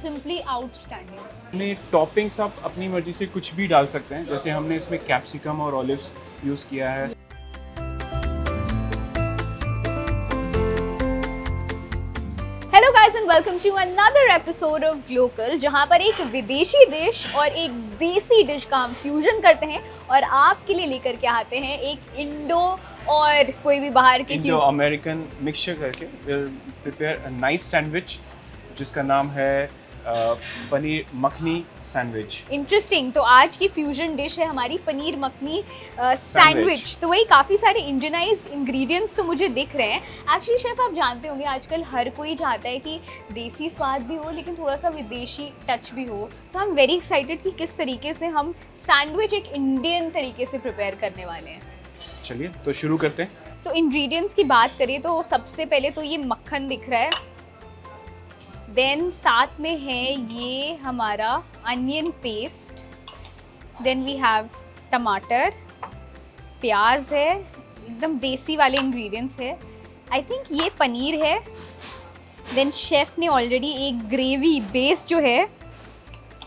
Simply outstanding. अपने toppings आप अपनी मर्जी से कुछ भी डाल सकते हैं, जैसे हमने इसमें कैप्सिकम और ऑलिव्स यूज़ किया है। Hello guys and welcome to another episode of Glocal, जहां पर एक विदेशी डिश और एक देसी डिश का हम फ्यूजन करते हैं और आपके लिए लेकर के आते हैं एक इंडो और कोई भी बाहर की इंडो अमेरिकन मिक्सचर करके will prepare a nice sandwich जिसका नाम है पनीर मखनी सैंडविच। इंटरेस्टिंग। तो आज की फ्यूजन डिश है हमारी पनीर मखनी सैंडविच। तो वही काफ़ी सारे इंडियनाइज्ड इंग्रेडिएंट्स तो मुझे दिख रहे हैं। एक्चुअली शेफ आप जानते होंगे आजकल हर कोई चाहता है कि देसी स्वाद भी हो लेकिन थोड़ा सा विदेशी टच भी हो। सो आई एम वेरी एक्साइटेड कि किस तरीके से हम सैंडविच एक इंडियन तरीके से प्रिपेयर करने वाले हैं। चलिए तो शुरू करते हैं। सो इंग्रेडिएंट्स की बात करें तो सबसे पहले तो ये मक्खन दिख रहा है, देन साथ में है ये हमारा onion paste, then we have टमाटर, प्याज है, एकदम देसी वाले इंग्रेडिएंट्स है। आई थिंक ये पनीर है। देन शेफ ने ऑलरेडी एक ग्रेवी बेस जो है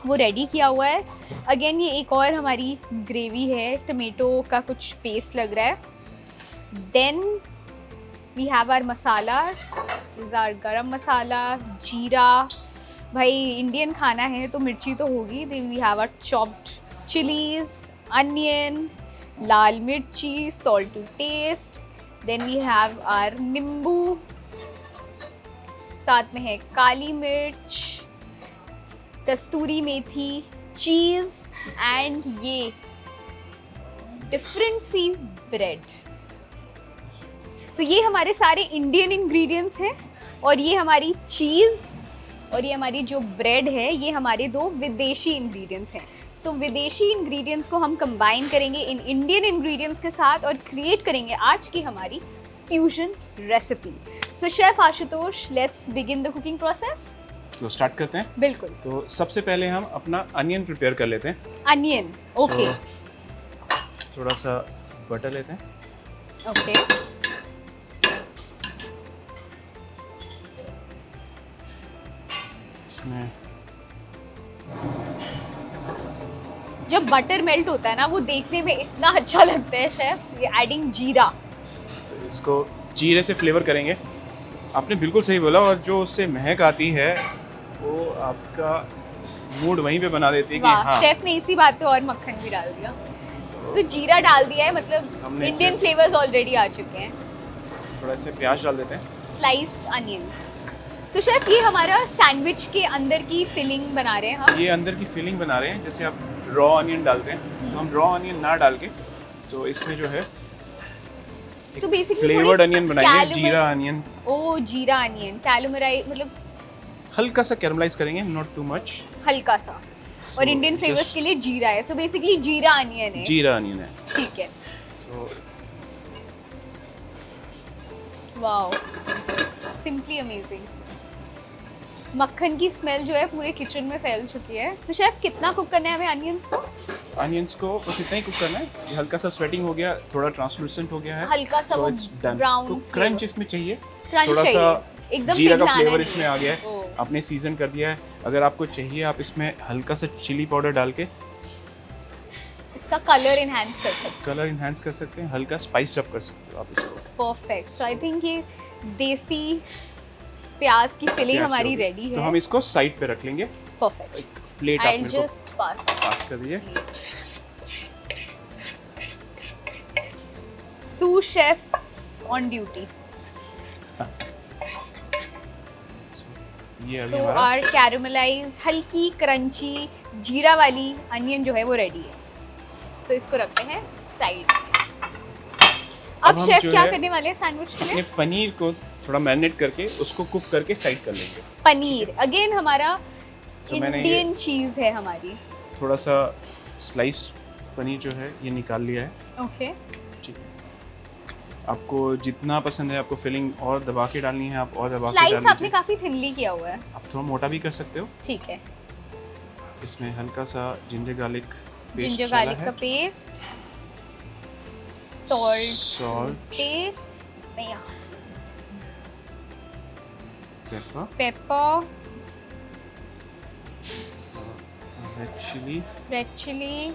वो रेडी किया हुआ है। अगेन ये एक और हमारी ग्रेवी है, टमेटो का कुछ पेस्ट लग रहा है। Then we have our masala, our garam masala, जीरा, भाई इंडियन खाना है तो मिर्ची तो होगी। Then we have our chopped chillies, onion, लाल मिर्ची, salt to taste. Then we have our नींबू, साथ में है काली मिर्च, कस्तूरी मेथी, चीज़ एंड ये डिफरेंट सी ब्रेड। सो ये हमारे सारे इंडियन इंग्रेडिएंट्स हैं और ये हमारी चीज़ और ये हमारी जो ब्रेड है ये हमारे दो विदेशी इंग्रेडिएंट्स हैं। सो विदेशी इंग्रेडिएंट्स को हम कंबाइन करेंगे इन इंडियन इंग्रेडिएंट्स के साथ और क्रिएट करेंगे आज की हमारी fusion recipe. So chef Ashutosh, let's begin the cooking process. तो स्टार्ट करते हैं। बिल्कुल। तो सबसे पहले हम अपना अनियन प्रिपेयर कर लेते हैं। Onion, okay. थोड़ा सा बटर लेते हैं। ओके। इसमें जब बटर मेल्ट होता है ना वो देखने में इतना अच्छा लगता है शेफ। ये एडिंग जीरा, तो इसको जीरे से फ्लेवर करेंगे। आपने बिल्कुल सही बोला, और जो उससे महक आती है वो आपका मूड वहीं पे बना देती है कि हाँ। शेफ ने इसी बात पे और मक्खन भी डाल दिया। सो जीरा डाल दिया है, मतलब इंडियन फ्लेवर्स ऑलरेडी आ चुके हैं। थोड़ा से प्याज डाल देते हैं, स्लाइस्ड अनियंस। सो शेफ ये हमारा सैंडविच के अंदर की फिलिंग बना रहे हैं हम। ये अंदर की फिलिंग बना रहे हैं। जैसे आप रॉ अनियन डालते हैं तो हम रॉ अनियन ना डाल के तो इसमें जो है सो बेसिकली फ्लेवर्ड अनियन बनाएंगे, जीरा अनियन। ओ जीरा अनियन, कैरामलाइज, मतलब हल्का सा कैरामलाइज करेंगे, नॉट टू मच, हल्का सा। और इंडियन फ्लेवर्स के लिए जीरा है। सो बेसिकली जीरा अनियन है। जीरा अनियन है, ठीक है। तो वाओ, सिंपली अमेजिंग। मक्खन की स्मेल जो है पूरे किचन में फैल चुकी है। तो शेफ कितना कुक करना है हमें अनियंस को? अनियंस को बस इतना ही कुक करना है। ये हल्का सा स्वेटिंग हो गया, थोड़ा ट्रांसलूसेंट हो गया है, हल्का सा वो ब्राउन, तो क्रंच इसमें चाहिए, क्रंच थोड़ा चाहिए, सा एकदम जीरा का पिघलाना फ्लेवर नहीं इसमें है। आ गया है। आपने सीजन कर दिया है। अगर आपको चाहिए आप इसमें हल्का सा चिली पाउडर डाल के इसका कलर इनहैंस कर सकते हैं। कलर इनहैंस कर सकते हैं, हल्का स्पाइस अप कर सकते हो आप इसको। परफेक्ट। सो आई थिंक ये देसी प्याज की फिलिंग प्याज हमारी होगी। रेडी है। तो हम इसको साइड पे रख लेंगे। परफेक्ट। एक प्लेट आप आई मेरे को जस्ट पास पास कर दीजिए। Sous chef on duty. ये अभी सो हमारा आवर कैरामलाइज्ड हल्की क्रंची जीरा वाली अनियन जो है वो रेडी है। सो इसको रखते हैं साइड में। अब हम शेफ जो क्या है करने वाले हैं सैंडविच के लिए? अपने पनीर को थोड़ा मैरिनेट करके उसको कुक करके साइड कर लेंगे। पनीर अगेन हमारा तो मैंने ये इंडियन चीज है हमारी। थोड़ा सा स्लाइस्ड पनीर जो है ये निकाल लिया है। ओके। ठीक है, आपको जितना पसंद है आपको फिलिंग और दबा के डालनी है आप और दबा के स्लाइस डाल आपने लीजिए। काफी थिनली किया हुआ है। आप थोड़ा मोटा भी कर सकते हो। ठीक है। इसमें हल्का सा ginger garlic paste, ginger garlic का paste, salt taste, pepper, pepper, red chilli,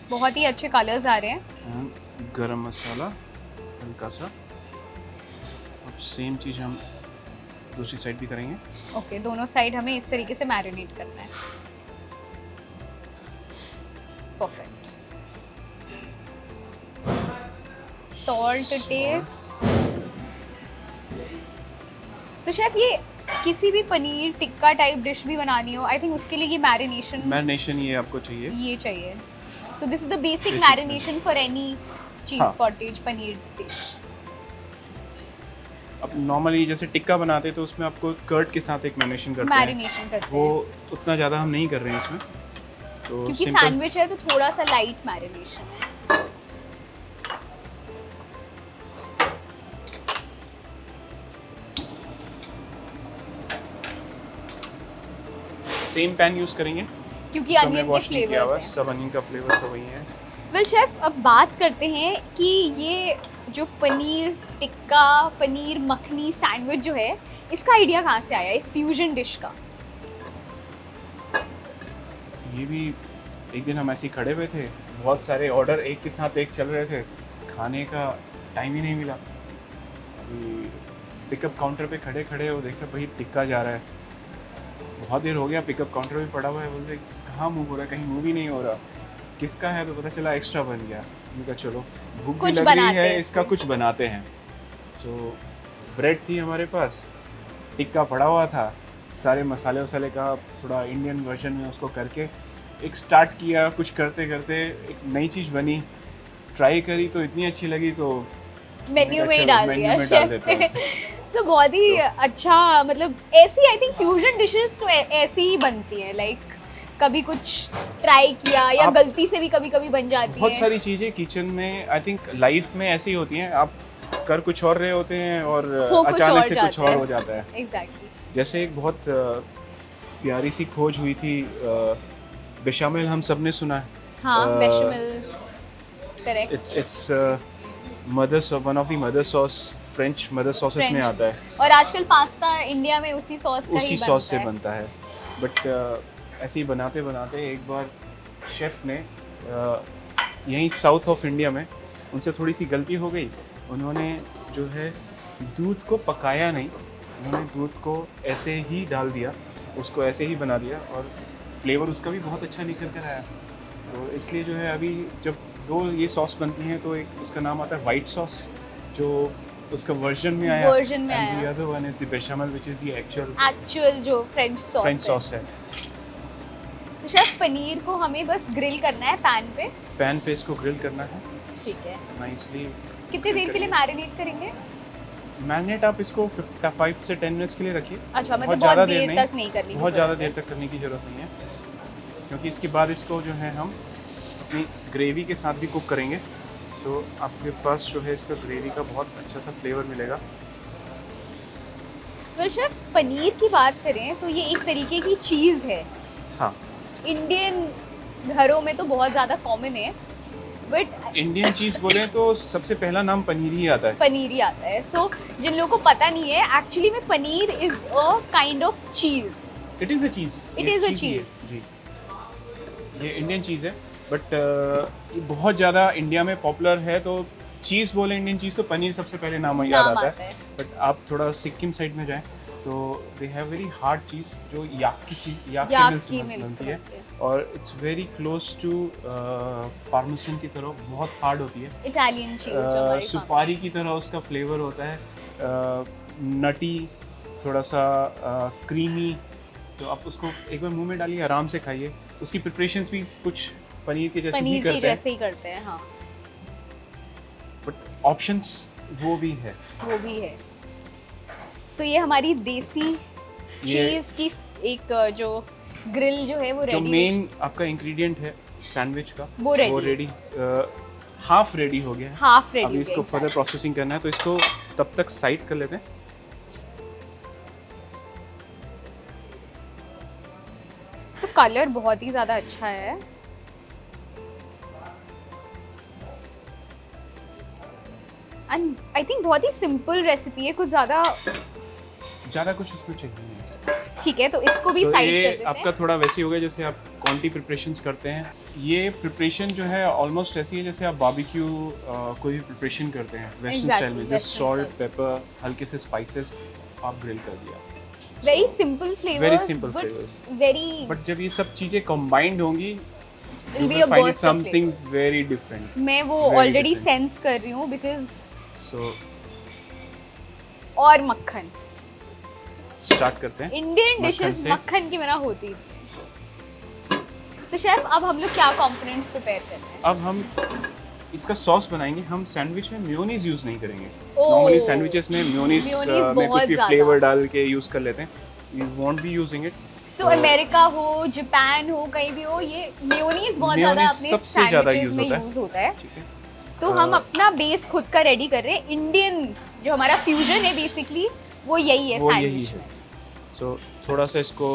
बहुत ही अच्छे कलर्स आ रहे हैं। गरम मसाला हल्का सा। अब सेम चीज़ हम दूसरी साइड भी करेंगे। ओके, दोनों साइड हमें इस तरीके से मैरिनेट करना है। परफेक्ट। Salt test. सो शेफ, ये किसी भी पनीर टिक्का टाइप डिश भी बनानी हो, आई थिंक उसके लिए ये मैरिनेशन ये आपको चाहिए। ये चाहिए। So this is the basic Basic marination for any चीज हाँ। Cottage paneer dish. अब नॉर्मली जैसे टिक्का बनाते हैं तो उसमें आपको कर्ड के साथ एक मैरिनेशन करते हैं। मैरिनेशन करते वो हैं उतना ज़्यादा हम नहीं कर रहे हैं इसमें, तो क्योंकि सिंपल सैंडविच है तो थोड़ा सा लाइट मैरिनेशन है। सेम पैन यूज़ करेंगे क्योंकि तो हमने अनियन के wash नहीं किया हुआ, फ्लेवर्स हैं। सब अनियन का फ्लेवर सब वही है। वेल शेफ, अब बात करते हैं कि ये जो पनीर टिक्का पनीर मखनी सैंडविच जो है, इसका आइडिया कहाँ से आया इस फ्यूजन डिश का? ये भी एक दिन हम ऐसे ही खड़े हुए थे, बहुत सारे ऑर्डर एक के साथ एक चल रहे थे, खाने का टाइम ही नहीं मिला। अभी पिकअप काउंटर पे खड़े खड़े वो देखे भाई टिक्का जा रहा है, बहुत देर हो गया, पिकअप काउंटर पे पड़ा हुआ है, बोलते कहाँ मूव हो रहा है, कहीं मूव ही नहीं हो रहा, किसका है, तो पता चला एक्स्ट्रा बन गया। मैंने कहा चलो भूख भी कुछ लग रही बनाते है, हैं इसका इसमें। कुछ बनाते हैं। सो ब्रेड थी हमारे पास, टिक्का पड़ा हुआ था, सारे मसाले वसाले का थोड़ा इंडियन वर्जन में उसको करके एक स्टार्ट किया, कुछ करते करते एक नई चीज़ बनी, ट्राई करी तो इतनी अच्छी लगी तो मेन्यू में ही चलो, डाल मेन्यू दिया में डाल शेफ देते ने। हैं सो बहुत ही अच्छा, मतलब ऐसी आई थिंक फ्यूजन डिशेस तो ऐसी ही बनती है, लाइक कभी कुछ ट्राई किया या आप- गलती से भी कभी कभी बन जाती बहुत है। सारी चीज़ें किचन में आई थिंक लाइफ में ऐसी होती हैं, आप कर कुछ और रहे होते हैं और हो कुछ अचानक और से कुछ जाता और है। हो जाता है। एग्जैक्टली। जैसे एक बहुत प्यारी सी खोज हुई थी, बेशामिल हम सब ने सुना है। हाँ, Uh, bechamel, correct. It's one of the mother sauce, French mother sauces में आता है, और आजकल पास्ता इंडिया में उसी सॉस का ही उसी बनता सॉस से है। बनता है। बट ऐसे ही बनाते बनाते एक बार शेफ़ ने यहीं साउथ ऑफ इंडिया में उनसे थोड़ी सी गलती हो गई, उन्होंने जो है दूध को पकाया नहीं, उन्होंने दूध को ऐसे ही डाल दिया, उसको ऐसे ही बना दिया और फ्लेवर उसका भी बहुत अच्छा निकल कर आया। तो इसलिए जो है अभी जब दो ये सॉस बनती हैं तो एक उसका नाम आता है वाइट सॉस, जो उसका वर्जन में आया, वर्जन में आया। and the other one is the bechamel which is the actual actual जो फ्रेंच सॉस फ्रेंच सॉस है। तो शेफ, पनीर को हमें बस ग्रिल करना है पैन पे। पैन पे इसको ग्रिल करना है ठीक है। नाइसली। कितनी देर के लिए मैरिनेट करेंगे? मैरिनेट आप इसको 5 से 10 मिनट्स के लिए रखिए। अच्छा, मतलब ज़्यादा बहुत देर तक नहीं करनी, बहुत ज़्यादा देर तक करने की ज़रूरत नहीं है, क्योंकि इसके बाद इसको जो है हम अपनी ग्रेवी के साथ भी कुक करेंगे, तो आपके पास जो है इसका ग्रेवी का बहुत अच्छा सा फ्लेवर मिलेगा। तो शेफ, पनीर की बात करें तो ये एक तरीके की चीज़ है, हाँ, इंडियन घरों में तो बहुत ज़्यादा कॉमन है, बट इंडियन चीज़ बोलें तो सबसे पहला नाम पनीर ही आता है। पनीर ही आता है। सो जिन लोगों को पता नहीं है, एक्चुअली में paneer is a kind of cheese. It is a cheese, It is a cheese. जी, ये इंडियन चीज़ है, बट ये बहुत ज़्यादा इंडिया में पॉपुलर है, तो चीज़ बोले इंडियन चीज़ तो पनीर सबसे पहले नाम याद नाम आता आता है। है। बट आप थोड़ा सिक्किम साइड में जाएं तो दे हैव वेरी हार्ड चीज़, जो याक की चीज़, याक याक की की मिल्क मिल्क बनती से है, बनती है। और it's very close to parmesan की तरह, बहुत हार्ड होती है। इटालियन चीज़ जो हमारे सामने। सुपारी की तरह उसका फ्लेवर होता है, नटी, थोड़ा सा क्रीमी। तो आप उसको एक बार मुंह में डालिए, आराम से खाइए। उसकी प्रिपरेशंस भी कुछ पनीर के जैसे ही पनीर की करते हैं, जैसे ही करते हैं, हाँ, बट ऑप्शंस वो भी है। वो भी है। सो ये हमारी देसी ये- चीज़ की एक जो ग्रिल जो है वो जो रेडी मेन आपका इंग्रेडिएंट है सैंडविच का, वो ready रेडी, हाफ रेडी हो गया है। हाफ रेडी अभी इसको फर्दर प्रोसेसिंग करना है, तो इसको तब तक साइड कर लेते हैं। तो कलर बहुत ही ज़्यादा अच्छा है। एंड आई थिंक बहुत ही सिंपल रेसिपी है, कुछ ज़्यादा। ज़्यादा कुछ उसमें चाहिए नहीं है। ठीक है, तो इसको भी तो साइड ये कर देते आपका हैं। थोड़ा वैसे ही हो गया जैसे आप क्वांटिटी प्रिपरेशंस करते हैं। ये प्रिपरेशन जो है ऑलमोस्ट ऐसी है जैसे आप बारबेक्यू कोई भी प्रिपरेशन करते हैं वेस्टर्न स्टाइल में, जस्ट सॉल्ट, पेपर, हल्के से स्पाइसेस, आप ग्रिल कर दिया। Very simple flavours, very simple flavours, very, but जब ये सब चीज़ें कंबाइंड होंगी it'll you be will a find it burst of something flavors. very different. मैं वो Very ऑलरेडी different. सेंस कर रही हूँ बिकॉज So और मक्खन, स्टार्ट करते हैं। इंडियन मक्खन डिशेस से। मक्खन की बिना होती नहीं। तो शेफ अब हम लोग क्या कंपोनेंट्स प्रिपेयर कर रहे हैं? अब हम इसका सॉस बनाएंगे। हम सैंडविच में मेयोनीज यूज नहीं करेंगे। ओह। नॉर्मली सैंडविचेस में मेयोनीज Mayonnaise में कुछ बहुत भी ज़्यादा। फ्लेवर डाल के यूज कर लेते हैं। We won't be using it. So America हो, जापान हो, कहीं भी हो, ये मेयोनीज बहुत ज्यादा Mayonnaise अपने सबसे ज़्यादा सैंडविचेस use में होता है। यूज होता है। ठीक है। सो हम अपना बेस खुद का रेडी कर रहे हैं। इंडियन जो हमारा फ्यूजन है बेसिकली वो यही है वो यही सैंडविच है। में। सो थोड़ा सा इसको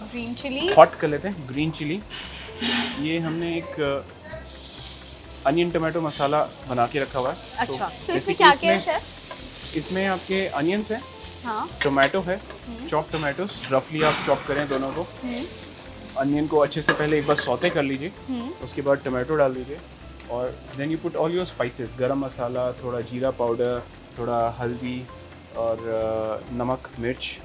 ग्रीन चिली, हॉट कर लेते हैं। ग्रीन चिली, ये हमने एक अनियन टमाटो मसाला बना के रखा हुआ है। अच्छा। तो इसमें basically क्या क्या है शेफ? इसमें आपके अनियंस हैं, हाँ। टोमेटो है, चॉप टोमेटोस रफली आप चॉप करें दोनों को। अनियन को अच्छे से पहले एक बार सौते कर लीजिए, उसके बाद टोमेटो डाल दीजिए और then you put all your spices, garam masala, थोड़ा जीरा पाउडर, थोड़ा हल्दी और नमक, मिर्च।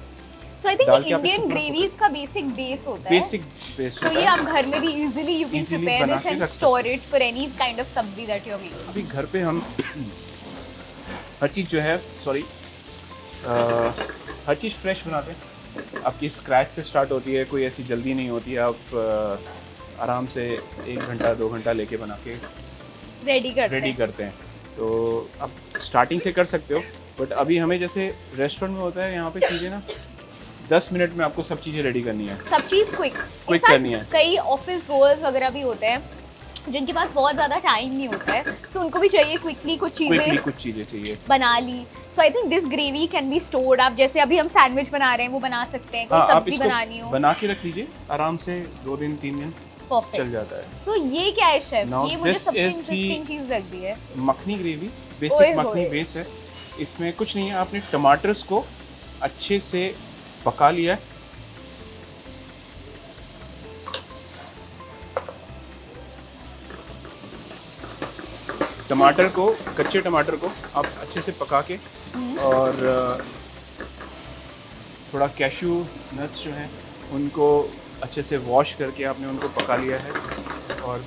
सो आई थिंक डाल के आप इंडियन इसको ग्रेवीज का बेसिक बेस होता है। बेसिक बेस तो ये आप घर में भी easily you can Easily prepare बना दिस के एंड रख store it for any kind of सब्जी दैट यू आर मेकिंग। अभी घर पे हम हर चीज़ जो है हर चीज़ फ्रेश बनाते हैं। आपकी स्क्रैच से स्टार्ट होती है, कोई ऐसी जल्दी नहीं होती है। आप आराम से 1 घंटा 2 घंटा लेके बना के रेडी करते हैं। तो आप स्टार्टिंग से कर सकते हो, बट अभी हमें जैसे रेस्टोरेंट में होता है, यहाँ पे चीज़ें ना 10 मिनट में आपको सब चीज़ें रेडी करनी है। सब चीज क्विक करनी है। कई ऑफिस गोअर्स वगैरह भी होते हैं जिनके पास बहुत ज़्यादा टाइम नहीं होता है, तो उनको भी चाहिए क्विकली कुछ चीज़ें चाहिए बना ली। So I think this gravy can be stored. आप जैसे अभी हम सैंडविच बना रहे हैं वो बना सकते हैं, कोई आप सब्जी इसको बनानी हो, बना के रख लीजिए आराम से, 2 दिन 3 दिन चल परफेक्ट। जाता है। सो ये क्या है शेफ? Now ये मुझे this सबसे is the- इंटरेस्टिंग चीज़ लग रही है। मखनी ग्रेवी, ओए बेसिक मखनी होए। बेस है। इसमें कुछ नहीं है, आपने टमाटर्स को अच्छे से पका लिया है। टमाटर को, कच्चे टमाटर को आप अच्छे से पका के और थोड़ा कैश्यू नट्स जो हैं उनको अच्छे से वॉश करके आपने उनको पका लिया है और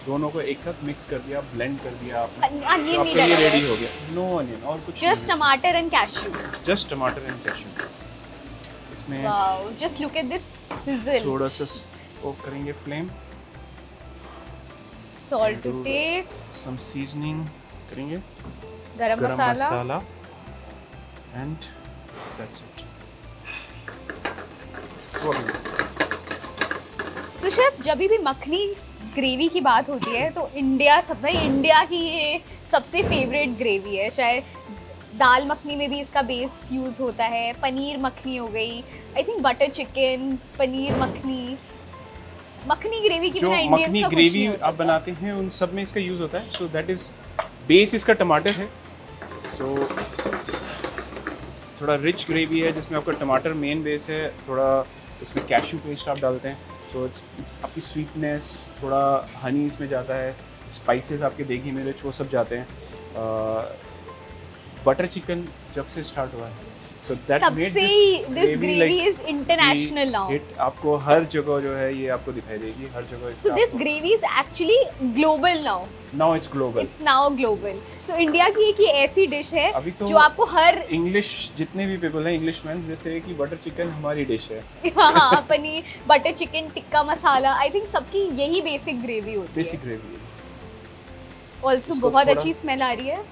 दोनों को एक साथ मिक्स कर दिया, ब्लेंड कर दिया आपने। अनियन तो नहीं आपका ये डाला रेडी हो गया। नो अनियन और कुछ जस्ट टमाटर एंड कैश्यू। जस्ट टमाटर एंड कैश्यू। इसमें wow, just look at this sizzle. थोड़ा सा वो करेंगे flame, salt to taste, some seasoning करेंगे, गरम गरम मसाला। मसाला and that's it. So chef, जब भी मखनी ग्रेवी की बात होती है तो इंडिया की ये सबसे फेवरेट ग्रेवी है। चाहे दाल मखनी में भी इसका बेस यूज़ होता है, पनीर मखनी हो गई, I think butter chicken, paneer makhani, makhani gravy की जो बिना इंडियंस मखनी का कुछ नहीं ग्रेवी हो आप सकता। बनाते हैं उन सब में इसका यूज़ होता है। सो दैट इज़ बेस, इसका टमाटर है। सो थोड़ा रिच ग्रेवी है जिसमें आपका टमाटर मेन बेस है, थोड़ा इसमें कैश्यू पेस्ट आप डालते हैं, तो आपकी स्वीटनेस, थोड़ा हनी इसमें जाता है, स्पाइसेस आपके देगी मिर्च वो सब जाते हैं। बटर चिकन जब से स्टार्ट हुआ है, सो दैट तब मेड से this gravy is international now. आपको हर जगह जो है ये आपको दिखाई देगी, हर जगह। So this gravy is actually global now. Now it's global. It's now global. So India की एक ये ऐसी डिश है अभी तो जो आपको हर इंग्लिश जितने भी पीपल हैं, इंग्लिशमैन, जैसे कि बटर चिकन हमारी डिश है। हाँ, paneer butter chicken tikka masala, I think सबकी यही बेसिक ग्रेवी होती बेसिक है। ग्रेवी। ऑल्सो इसको बहुत थोड़ा- अच्छी स्मेल आ रही है।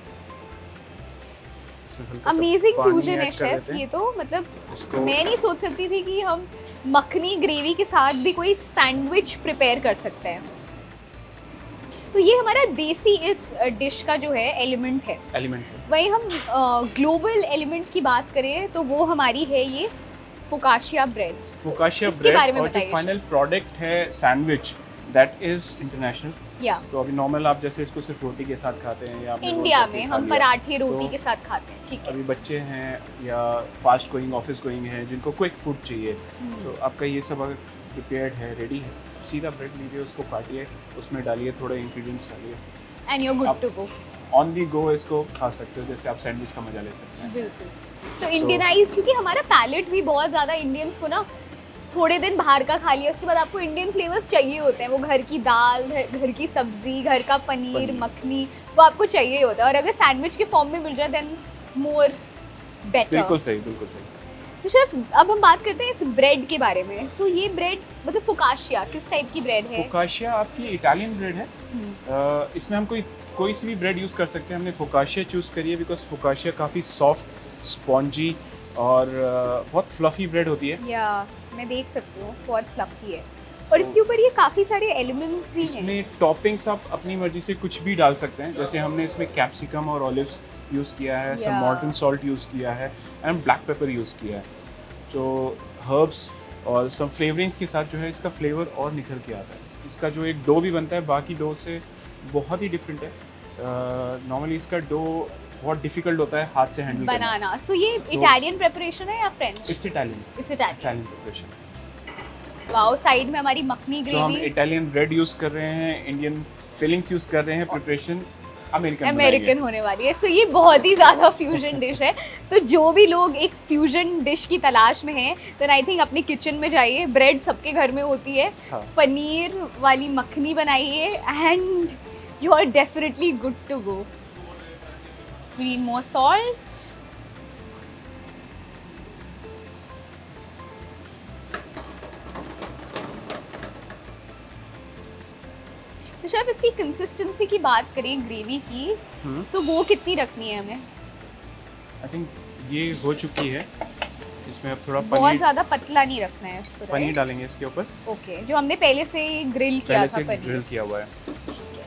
अमेजिंग फ्यूजन है शेफ ये तो। मतलब इसको मैं नहीं सोच सकती थी कि हम मखनी ग्रेवी के साथ भी कोई सैंडविच प्रिपेयर कर सकते हैं। तो ये हमारा देसी इस डिश का जो है एलिमेंट है। एलिमेंट है। वहीं हम ग्लोबल एलिमेंट की बात करें तो वो हमारी है ये फोकाशिया ब्रेड। फोकाशिया इसके बारे ब्रेड में और जो बताइए फाइनल प्रोडक्ट है सैंडविच, दैट इज इंटरनेशनल। या तो अभी नॉर्मल आप जैसे इसको सिर्फ रोटी के साथ खाते हैं या आपने रोल इंडिया करके में खा हम लिया। पराठे रोटी तो के साथ खाते हैं, ठीक है। अभी बच्चे हैं या फास्ट गोइंग ऑफिस गोइंग हैं जिनको क्विक फूड चाहिए, तो आपका ये सब अगर प्रिपेयर्ड है, रेडी है, सीधा ब्रेड लीजिए, उसको काटिए, उसमें डालिए, थोड़े इंग्रेडिएंट्स डालिए, and you are good to go. On the go इसको खा सकते हो, जैसे आप सैंडविच का मजा ले सकते हैं। बिल्कुल। सो इंडियनाइज, क्योंकि हमारा पैलेट भी बहुत ज़्यादा इंडियंस को ना थोड़े दिन बाहर का खा लिया उसके बाद आपको इंडियन फ्लेवर्स चाहिए होते हैं। वो घर की दाल, घर की सब्जी, घर का पनीर मखनी, वो आपको चाहिए होता है। और अगर सैंडविच के फॉर्म में मिल जाए देन मोर बेटर। बिल्कुल सही, बिल्कुल सही। तो शेफ, अब हम बात करते हैं इस ब्रेड के बारे में। सो ये ब्रेड मतलब फोकाशिया किस टाइप की ब्रेड है? फोकाशिया आपकी इटालियन ब्रेड है। इसमें हम कोई सी भी ब्रेड यूज़ कर सकते हैं। हमने फोकाशिया चूज़ करी है बिकॉज फोकाशिया काफ़ी सॉफ्ट, स्पॉन्जी और बहुत फ्लफ़ी ब्रेड होती है। या मैं देख सकती हूँ बहुत फ्लफी है, और इसके ऊपर ये काफ़ी सारे एलिमेंट्स भी हैं। इसमें टॉपिंग्स आप अपनी मर्जी से कुछ भी डाल सकते हैं। जैसे हमने इसमें कैप्सिकम और ऑलिव्स यूज़ किया है, सम मॉर्टन सॉल्ट यूज़ किया है एंड ब्लैक पेपर यूज़ किया है। जो हर्ब्स और सम फ्लेवरिंग्स के साथ जो है इसका फ्लेवर और निखर के आता है। इसका जो एक डो भी बनता है बाकी डो से बहुत ही डिफरेंट है। नॉर्मली इसका डो बहुत डिफिकल्ट होता है हाथ से हैंडल बनाना। सो ये इटालियन प्रिपरेशन है या French? It's Italian. It's Italian Italian preparation. Wow, side में हमारी मखनी तो हम ग्रेवी। इटालियन ब्रेड यूज़ कर रहे हैं, इंडियन फिलिंग्स यूज़ कर रहे हैं, प्रिपरेशन अमेरिकन होने वाली है। सो ये बहुत ही ज़्यादा फ्यूजन डिश है। तो जो भी लोग एक फ्यूजन डिश की तलाश में हैं देन आई थिंक अपने किचन में जाइए। ब्रेड सबके घर में होती है। हाँ। पनीर वाली मखनी बनाइए and you are definitely good to go. We need more salt. तो शेफ, इसकी कंसिस्टेंसी की बात करें ग्रेवी की, तो वो कितनी रखनी है हमें? आई थिंक ये हो चुकी है। इसमें अब थोड़ा बहुत पनीर ज़्यादा पतला नहीं रखना है इसको, पनीर right? डालेंगे इसके ऊपर। ओके, जो हमने पहले से ग्रिल किया पहले था से पनीर। ग्रिल किया हुआ है। ठीक है।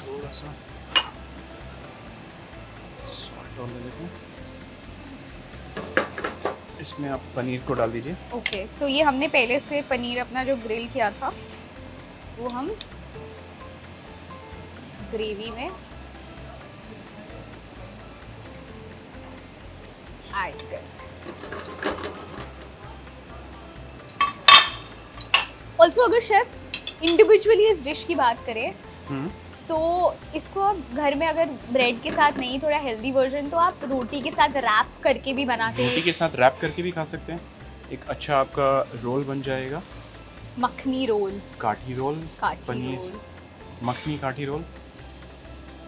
थोड़ा सा सॉल्ट डाल देते हैं। इसमें आप पनीर को डाल दीजिए। ओके, सो ये हमने पहले से पनीर अपना जो ग्रिल किया था वो हम ग्रेवी में ऐड कर। ऑल्सो अगर शेफ इंडिविजुअली इस डिश की बात करें सो इसको आप घर में अगर ब्रेड के साथ नहीं, थोड़ा हेल्दी वर्जन, तो आप रोटी के साथ रैप करके भी बना के, रोटी के साथ रैप करके भी खा सकते हैं। एक अच्छा आपका रोल बन जाएगा। मखनी रोल, काठी रोल, काठी पनीर रोल, मखनी काठी रोल।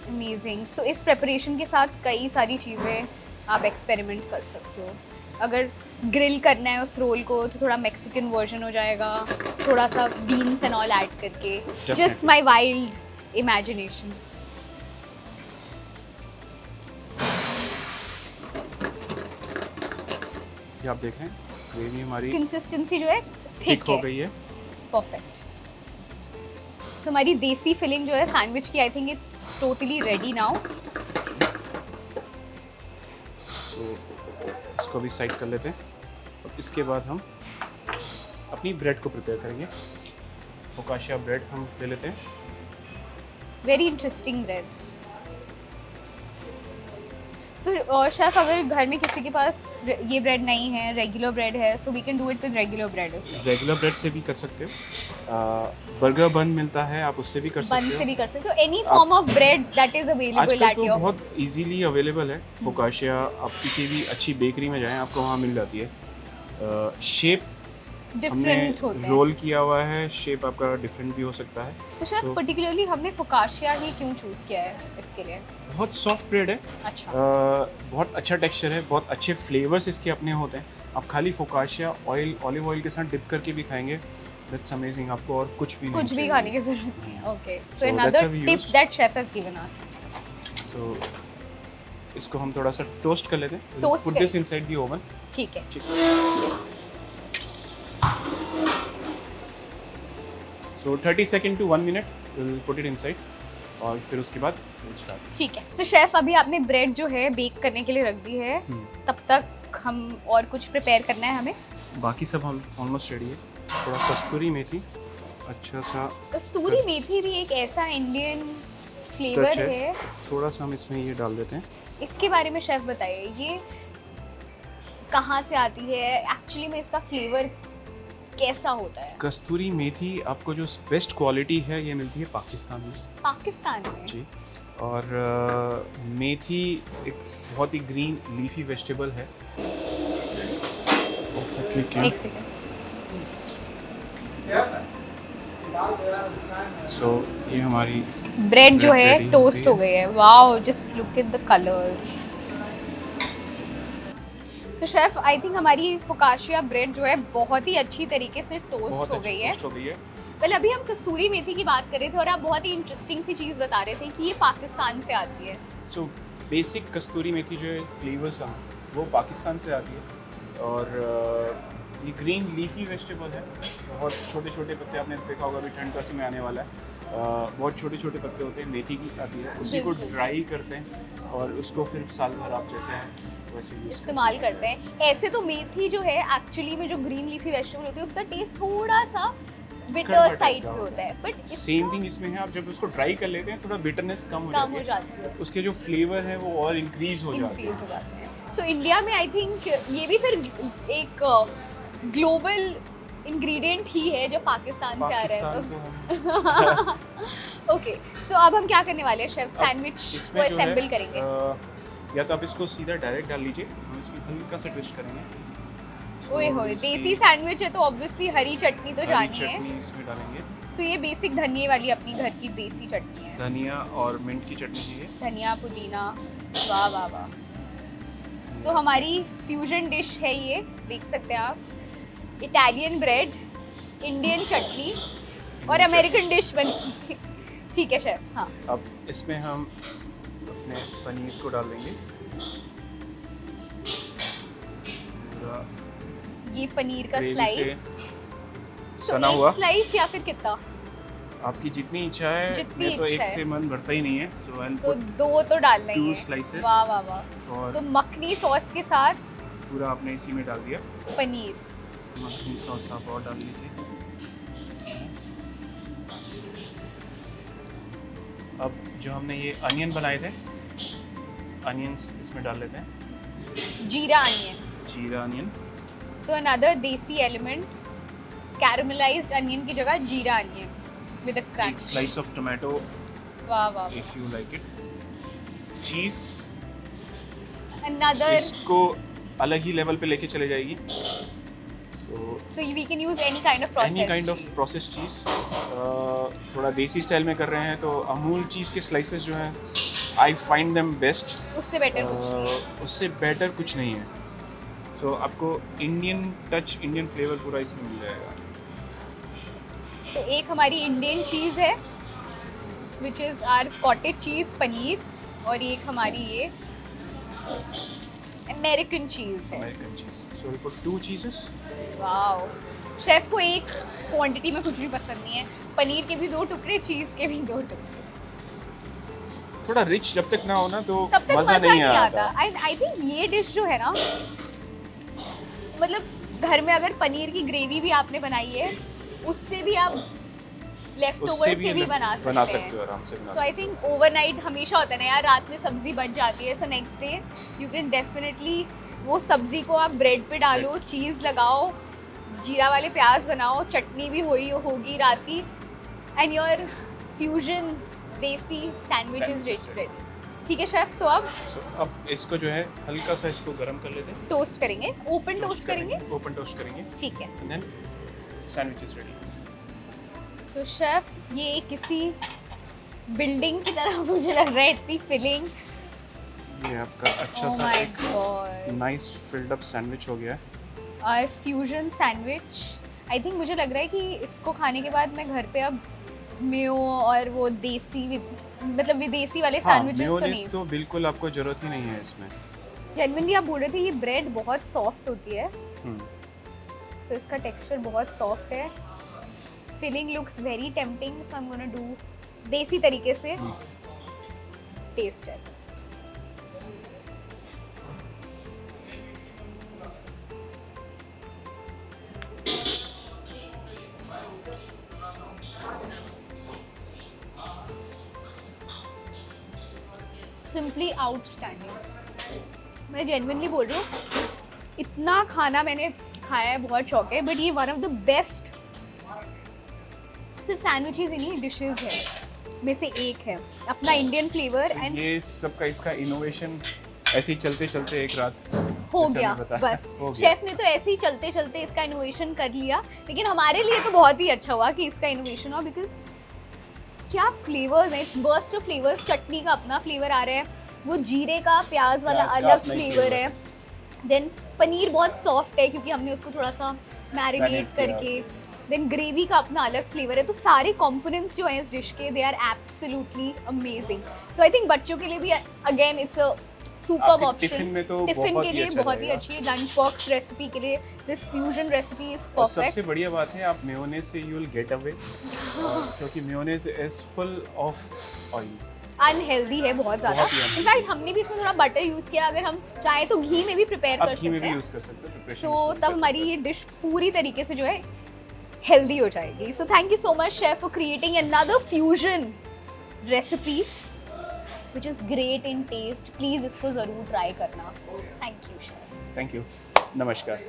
अमेजिंग। सो इस प्रिपरेशन के साथ कई सारी चीज़ें आप एक्सपेरिमेंट कर सकते हो। अगर ग्रिल करना है उस रोल को तो थोड़ा मैक्सिकन वर्जन हो जाएगा, थोड़ा सा बीन्स एंड ऑल ऐड करके। Just my wild imagination. ये आप देखें ग्रेवी हमारी कंसिस्टेंसी जो है थिक थिक हो है। गई है। परफेक्ट। सो हमारी देसी फिलिंग जो है सैंडविच की, I think it's totally ready now. तो इसको भी साइड कर लेते हैं और इसके बाद हम अपनी ब्रेड को प्रिपेयर करेंगे। फोकाशिया ब्रेड हम ले लेते हैं। Very interesting bread. सो और शेफ, अगर घर में किसी के पास ये ब्रेड नहीं है, रेगुलर ब्रेड है, so we can do it with regular bread. Regular bread से भी कर सकते हो। बर्गर बन मिलता है, आप उससे भी कर सकते हो। बन से भी कर सकते हो। Any form of bread that is available आजकल एट तो योर। बहुत इजीली अवेलेबल है फोकाशिया। आप किसी भी अच्छी बेकरी में जाएं आपको वहाँ मिल जाती है। शेप हमने डिफरेंट होते हैं। रोल किया हुआ है, शेप आपका डिफरेंट भी हो सकता है। तो शेफ, So- पर्टिकुलरली हमने फोकाशिया ही क्यों चूज किया है इसके लिए? बहुत सॉफ्ट ब्रेड है। अच्छा। बहुत अच्छा टेक्सचर है, बहुत अच्छे फ्लेवर्स इसके अपने होते हैं। आप खाली फोकाशिया ऑलिव ऑयल के साथ डिप करके भी खाएंगे, दैट्स अमेजिंग। आपको और कुछ भी नहीं कुछ भी चाहिए। खाने की जरूरत नहीं है। Okay, so So another that's how we tip used- that chef has given us. So इसको हम थोड़ा सा टोस्ट कर लेते हैं। Toast पुट करें। This inside the oven. ठीक है। So 30 second to 1 minute will put it inside और फिर उसके बाद विल स्टार्ट। ठीक है। सो शेफ, अभी आपने ब्रेड जो है बेक करने के लिए रख दी है, तब तक हम और कुछ प्रिपेयर करना है हमें? बाकी सब हम ऑलमोस्ट रेडी है। थोड़ा कस्तूरी मेथी, अच्छा सा कस्तूरी मेथी भी एक ऐसा इंडियन टच फ्लेवर है। है। थोड़ा सा हम इसमें ये डाल देते हैं। इसके बारे में शेफ बताइए, ये कहाँ से आती है एक्चुअली में? इसका फ्लेवर कैसा होता है? कस्तूरी मेथी आपको जो बेस्ट क्वालिटी है ये मिलती है पाकिस्तान में पाकिस्तान में? जी। और मेथी एक बहुत ही ग्रीन लीफी वेजिटेबल है। एक सेकंड। सो ये हमारी ब्रेड जो Bread है ready टोस्ट हो हो गई गई है। Wow, just look at the colours. So chef, I think हमारी फुकाशिया ब्रेड जो है बहुत ही अच्छी तरीके से टोस्ट हो गई है। टोस्ट हो गई है। पहले अभी हम कस्तूरी मेथी की बात कर रहे थे और आप बहुत ही इंटरेस्टिंग सी चीज़ बता रहे थे कि ये पाकिस्तान से आती है। सो बेसिक कस्तूरी मेथी जो है फ्लेवर्स हैं वो पाकिस्तान से आती है। और ये ग्रीन लीफी वेजिटेबल है। बहुत छोटे छोटे पत्ते, आपने देखा होगा अभी ठंड का समय आने वाला है। बहुत छोटे छोटे पत्ते होते हैं, मेथी की आती है, उसी को बिल्कुल। ड्राई करते हैं और उसको फिर साल भर आप जैसे हैं वैसे यूज इस्तेमाल करते हैं। ऐसे तो मेथी जो है एक्चुअली में जो ग्रीन लीफी वेजिटेबल होती है उसका टेस्ट थोड़ा सा बिटर साइड पे होता है, बट सेम थिंग इसमें है। आप जब उसको ड्राई कर लेते हैं थोड़ा बिटरनेस कम हो कम हो जाती जाती है, है, उसके जो फ्लेवर है वो और इंक्रीज हो जाते इंक्रीज हैं। हो जाते हैं। सो इंडिया में आई थिंक ये भी फिर एक ग्लोबल इंग्रेडिएंट ही है जो पाकिस्तान से आ रहा है। पाकिस्तान को हम ओके, सो अब हम क्या करने वाले हैं शेफ? सैंडविच को इसमें जो है, असेंबल करेंगे। या तो आप इसको सीधा डायरेक्ट डाल लीजिए, हम इसमें हल्का सा ट्विस्ट करेंगे। ओए होए, देसी सैंडविच है तो ऑब्वियसली हरी चटनी तो हरी जानी है। चटनी इसमें डालेंगे। सो ये बेसिक धनिया वाली अपनी घर की देसी चटनी है। धनिया और मिंट की चटनी चाहिए। धनिया, पुदीना, वाह वाह वाह। सो हमारी फ्यूजन डिश है ये, देख सकते हैं आप। इटालियन ब्रेड, इंडियन चटनी और अमेरिकन डिश बनी। ठीक है शेफ। हाँ, अब इसमें हम अपने पनीर को डाल देंगे। पूरा ये पनीर का ग्रेवी से स्लाइस। सना हुआ। स्लाइस या फिर कितना? आपकी जितनी इच्छा है। जितनी मैं तो इच्छा एक है। से मन भरता ही नहीं है, सो आई सो दो तो डाल लेंगे। 2 slices। वाह वाह वाह। और सो मखनी सॉस के साथ पूरा आपने इसी में डाल दिया। पनीर। मखनी सॉस आप और डाल लीजिए। अब जो हमने ये अनियन बनाए थे, अनियंस इसमें डाल लेते हैं। जीरा अनियन। जीरा अनियन। सो अनदर देसी एलिमेंट, कैरमलाइज्ड अनियन की जगह जीरा अनियन विद अ एक क्रंच। स्लाइस ऑफ टोमेटो वाह वाह वाह। If you like it. Cheese another, इसको अलग ही लेवल पे लेके चले जाएगी। So we can use any kind of any kind of process cheese. थोड़ा देसी स्टाइल में कर रहे हैं तो अमूल चीज़ के स्लाइसेस जो हैं आई फाइंड देम बेस्ट। उससे बेटर कुछ नहीं है। उससे बेटर कुछ नहीं है। तो आपको इंडियन टच, इंडियन फ्लेवर पूरा इसमें मिल जाएगा। सो एक हमारी इंडियन चीज़ है which is our cottage cheese paneer, और एक हमारी ये अमेरिकन चीज़ है। American cheese. So we put 2 cheeses. Wow, chef को एक क्वांटिटी में कुछ भी पसंद नहीं है। पनीर के भी 2 टुकड़े, चीज़ के भी 2 टुकड़े। थोड़ा रिच जब तक ना हो ना तो तब तक मज़ा नहीं आता। आई थिंक ये डिश जो है ना, मतलब घर में अगर पनीर की ग्रेवी भी आपने बनाई है उससे भी आप लेफ्ट ओवर से भी बना सकते हो आराम से। सो आई थिंक ओवरनाइट हमेशा होता है ना यार, रात में सब्जी बच जाती है, so next day you can definitely वो सब्जी को आप ब्रेड पे डालो, चीज़ लगाओ, जीरा वाले प्याज बनाओ, चटनी भी होगी रात की, एंड योर फ्यूजन देसी सैंडविच इज रेडी। ठीक है शेफ। सो अब इसको जो है हल्का सा इसको गरम कर लेते हैं। टोस्ट करेंगे, ओपन टोस्ट करेंगे। ओपन टोस्ट करेंगे। ठीक है। And then sandwich is ready. So chef, ये किसी बिल्डिंग की तरह मुझे लग रहा है, इतनी फिलिंग। ये आपका अच्छा ओह सा माय एक God, nice filled up sandwich हो गया है। और फ्यूजन सैंडविच। आई थिंक मुझे लग रहा है कि इसको खाने के बाद मैं घर पे अब मेयो और वो देसी मतलब विदेशी वाले सैंडविचेस तो नहीं। मेयोनीज तो बिल्कुल आपको जरूरत ही नहीं है इसमें। जेन्युइनली आप बोल रहे थे ये ब्रेड बहुत सॉफ्ट होती है, हम्म। सो इसका टेक्सचर बहुत सॉफ्ट है। Filling looks very tempting, so I am gonna do देसी तरीके से टेस्ट चेक। Simply outstanding. मैं जेन्युइनली बोल रही हूँ, इतना खाना मैंने खाया है, बहुत शौक है, बट ये वन ऑफ द बेस्ट सिर्फ सैंडविचेस ही नहीं डिशेस है में से एक है, अपना इंडियन फ्लेवर एंड ये सबका इसका इनोवेशन ऐसे ही चलते चलते एक रात हो जैसे गया हमने बताया, बस। हो गया। शेफ ने तो ऐसे ही चलते चलते इसका इनोवेशन कर लिया, लेकिन हमारे लिए तो बहुत ही अच्छा हुआ कि इसका इनोवेशन हुआ, बिकॉज क्या फ्लेवर्स हैं, इट्स बर्स्ट ऑफ फ्लेवर्स। चटनी का अपना फ्लेवर आ रहा है, वो जीरे का प्याज वाला प्याज का अलग अपना ही फ्लेवर flavor है। देन पनीर बहुत सॉफ्ट है क्योंकि हमने उसको थोड़ा सा मैरिनेट Marinate किया। करके। देन ग्रेवी का अपना अलग फ्लेवर है, तो सारे कंपोनेंट्स जो हैं इस डिश के they are absolutely amazing. So I think बच्चों के लिए भी अगेन इट्स अ सुपर्ब आपके ऑप्शन। टिफिन में तो टिफिन बहुत के ही लिए अच्छा बहुत ही रहेगा। अच्छी है, लंच बॉक्स रेसिपी के लिए दिस फ्यूजन रेसिपी इज और परफेक्ट। सबसे बढ़िया बात है, आप मेयोनेज से यू विल गेट अवे, क्योंकि mayonnaise is full of oil. Unhealthy है बहुत ज़्यादा। बहुत ही unhealthy। इनफैक्ट हमने भी इसमें थोड़ा बटर यूज़ किया, अगर हम चाहे तो घी में भी प्रिपेयर आप कर घी में सकते भी हैं, यूज कर सकते हो, preparation सो इसमें भी तब कर हमारी सकते ये डिश पूरी तरीके से जो है हेल्दी हो जाएगी। So thank you so much chef for creating another fusion recipe which is great in taste. Please इसको ज़रूर ट्राई करना। Thank you chef. हो। थैंक यू, नमस्कार।